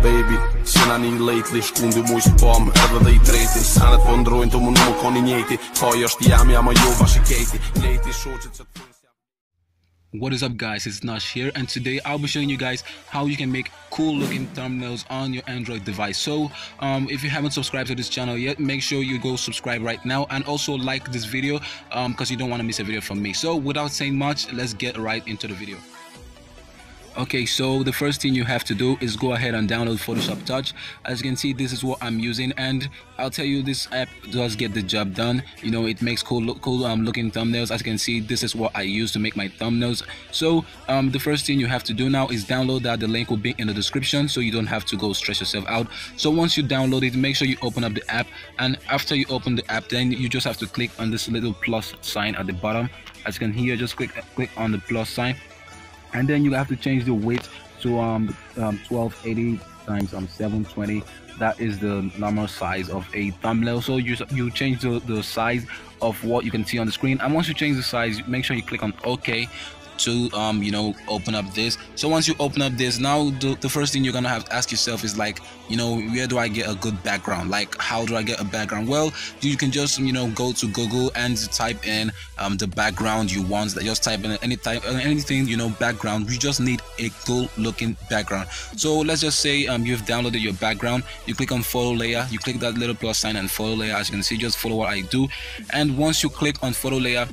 Baby, sina ni lately, shkundi mu spam, edhe dhe I treti Sanet po ndrojnë të mund më koni njeti Kaj është jam, jam a jo bashiketi Leti shoqet që të What is up guys, it's Nash here, and today I'll be showing you guys how you can make cool looking thumbnails on your Android device. So if you haven't subscribed to this channel yet, make sure you go subscribe right now and also like this video because you don't want to miss a video from me. So without saying much, let's get right into the video. Okay, so the first thing you have to do is go ahead and download Photoshop Touch. As you can see, this is what I'm using, and I'll tell you, this app does get the job done. You know, it makes cool looking thumbnails. As you can see, this is what I use to make my thumbnails. So the first thing you have to do now is download that. The link will be in the description, so you don't have to go stress yourself out. So once you download it, make sure you open up the app, and after you open the app, then you just have to click on this little plus sign at the bottom. As you can hear, just click on the plus sign. And then you have to change the width to 1280 times 720. That is the normal size of a thumbnail. So you change the size of what you can see on the screen, and once you change the size, make sure you click on OK to you know, open up this. So once you open up this, now the first thing you're gonna have to ask yourself is, like, you know, where do I get a good background? Like, how do I get a background? Well, you can just, you know, go to Google and type in the background you want. Just type in anything, you know, background. You just need a cool looking background. So let's just say you've downloaded your background. You click on photo layer, you click that little plus sign and photo layer. As you can see, just follow what I do, and once you click on photo layer,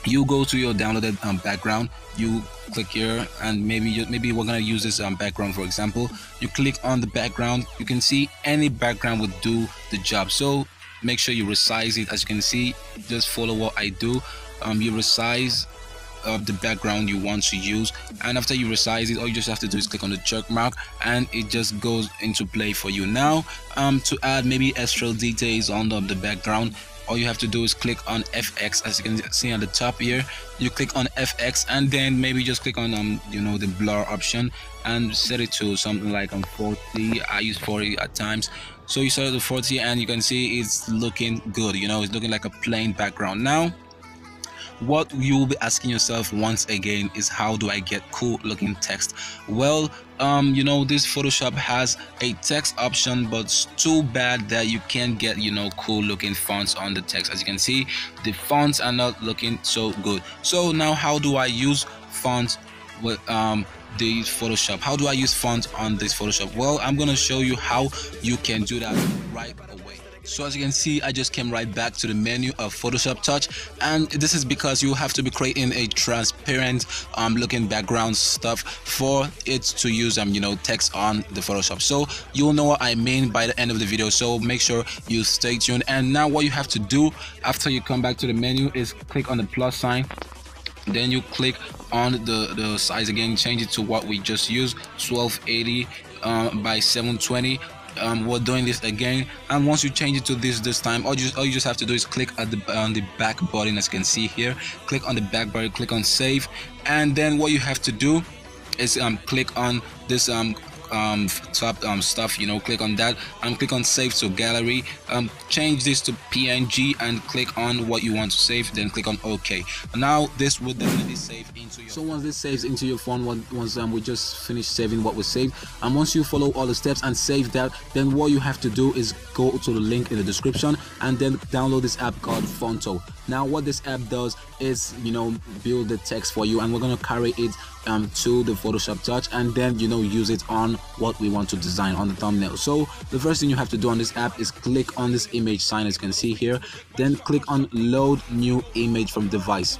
you go to your downloaded background. You click here, and maybe we're gonna use this background for example. You click on the background. You can see any background would do the job, so make sure you resize it. As you can see, just follow what I do. You resize the background you want to use, and after you resize it, all you just have to do is click on the check mark, and it just goes into play for you. Now to add maybe extra details on the background, all you have to do is click on FX. As you can see on the top here, you click on FX, and then maybe just click on you know, the blur option, and set it to something like 40. I use 40 at times. So you set it to 40, and you can see it's looking good. You know, it's looking like a plain background. Now what you will be asking yourself once again is, how do I get cool looking text? Well, you know, this Photoshop has a text option, but it's too bad that you can't get, you know, cool looking fonts on the text. As you can see, the fonts are not looking so good. So now, how do I use fonts with the Photoshop? How do I use fonts on this Photoshop? Well, I'm gonna show you how you can do that right away. So as you can see, I just came right back to the menu of Photoshop Touch, and this is because you have to be creating a transparent looking background stuff for it to use you know, text on the Photoshop. So you'll know what I mean by the end of the video, so make sure you stay tuned. And now what you have to do after you come back to the menu is click on the plus sign. Then you click on the size again, change it to what we just used, 1280 by 720. We're doing this again, and once you change it to this time, all you just have to do is click at on the back button. As you can see here, click on the back button, click on save, and then what you have to do is click on this top stuff, you know, click on that and click on save to gallery. Change this to PNG and click on what you want to save, then click on OK. Now this will definitely save into your phone. Once this saves into your phone, once we just finished saving what we saved, and once you follow all the steps and save that, then what you have to do is go to the link in the description and then download this app called Fonto. Now what this app does is, you know, build the text for you, and we're going to carry it to the Photoshop Touch, and then, you know, use it on what we want to design on the thumbnail. So the first thing you have to do on this app is click on this image sign, as you can see here, then click on load new image from device.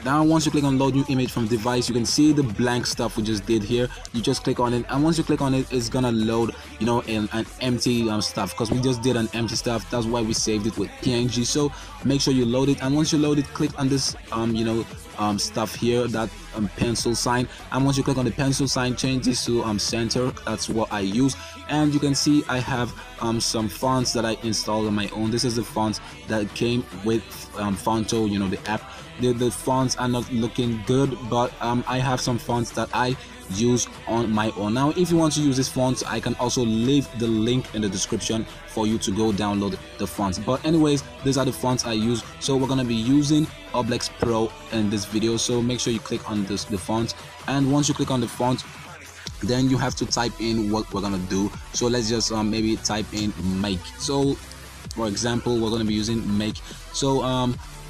Now once you click on load new image from device, you can see the blank stuff we just did here. You just click on it, and once you click on it, it's gonna load, you know, in an empty stuff, because we just did an empty stuff. That's why we saved it with PNG. So make sure you load it, and once you load it, click on this you know, stuff here, that pencil sign, and once you click on the pencil sign, change this to center. That's what I use, and you can see I have some fonts that I installed on my own. This is the fonts that came with Fonto, you know, the app. The fonts are not looking good, but I have some fonts that I use on my own. Now if you want to use these fonts, I can also leave the link in the description for you to go download the fonts. But anyways, these are the fonts I use. So we're gonna be using Oblex Pro in this video, so make sure you click on the font, and once you click on the font, then you have to type in what we're gonna do. So let's just maybe type in make. So for example, we're going to be using make. So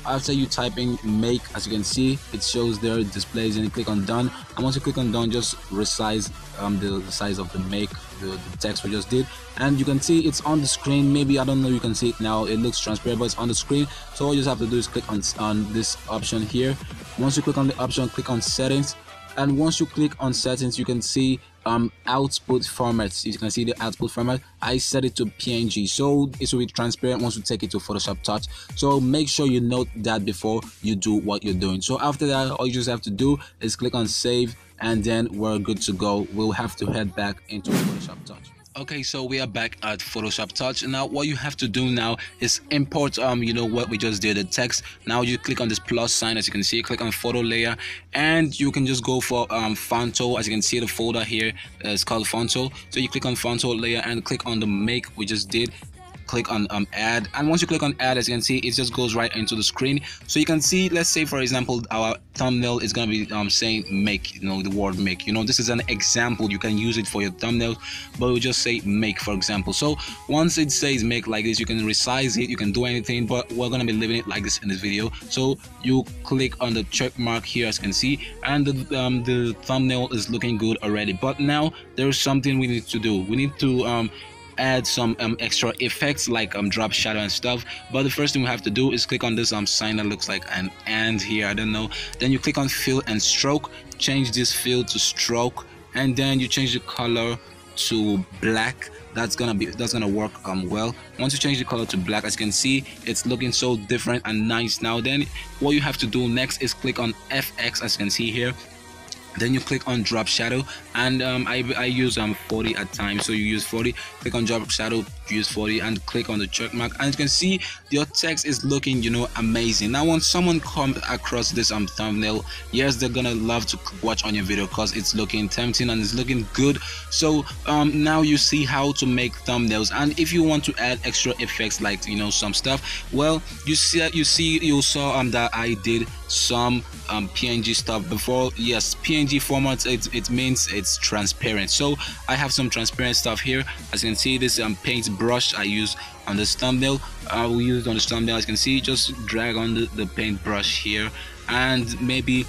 after you type in make, as you can see, it shows there, it displays, and you click on done. And once you click on done, just resize the size of the make, the text we just did, and you can see it's on the screen. Maybe, I don't know, you can see it now, it looks transparent, but it's on the screen. So all you just have to do is click on this option here. Once you click on the option, click on settings, and once you click on settings, you can see output formats. You can see the output format. I set it to PNG, so it will be transparent once you take it to Photoshop Touch. So make sure you note that before you do what you're doing. So after that, all you just have to do is click on save, and then we're good to go. We'll have to head back into Photoshop Touch. Okay, so we are back at Photoshop Touch. Now what you have to do now is import you know what we just did, the text. Now you click on this plus sign, as you can see, click on photo layer, and you can just go for Fonto. As you can see, the folder here is called Fonto. So you click on Fonto layer and click on the make we just did. Click on add, and once you click on add, as you can see, it just goes right into the screen. So you can see, let's say for example, our thumbnail is going to be saying make, you know, the word make. You know, this is an example, you can use it for your thumbnail, but we'll just say make, for example. So once it says make like this, you can resize it, you can do anything, but we're going to be leaving it like this in this video. So you click on the check mark here, as you can see, and the thumbnail is looking good already. But now there's something we need to do. We need to add some extra effects like drop shadow and stuff. But the first thing we have to do is click on this sign that looks like an and here, I don't know. Then you click on fill and stroke, change this fill to stroke, and then you change the color to black. That's gonna work well. Once you change the color to black, as you can see, it's looking so different and nice now. Then what you have to do next is click on FX, as you can see here. Then you click on drop shadow, and I use 40 at times, so you use 40. Click on drop shadow, use 40, and click on the check mark, and you can see your text is looking, you know, amazing. Now when someone comes across this thumbnail, yes, they're gonna love to watch on your video because it's looking tempting and it's looking good. So now you see how to make thumbnails. And if you want to add extra effects like, you know, some stuff, well, you saw that I did some PNG stuff before. Yes, PNG format, it means it's transparent. So I have some transparent stuff here. As you can see, this paint brush I use on this thumbnail, we used on this thumbnail. As you can see, just drag on the paint brush here, and maybe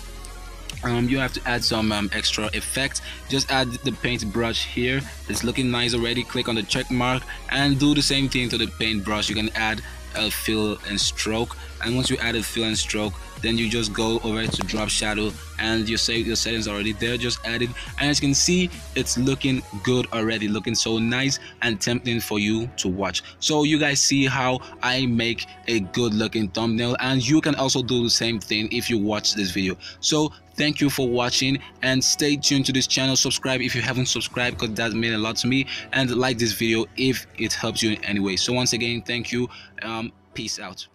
you have to add some extra effect. Just add the paint brush here. It's looking nice already. Click on the check mark and do the same thing to the paint brush. You can add a fill and stroke, and once you add a fill and stroke, then you just go over to drop shadow, and your settings are already there. Just add it, and as you can see, it's looking good already, looking so nice and tempting for you to watch. So you guys see how I make a good looking thumbnail, and you can also do the same thing if you watch this video. So thank you for watching, and stay tuned to this channel. Subscribe if you haven't subscribed, because that means a lot to me, and like this video if it helps you in any way. So once again, thank you. Peace out.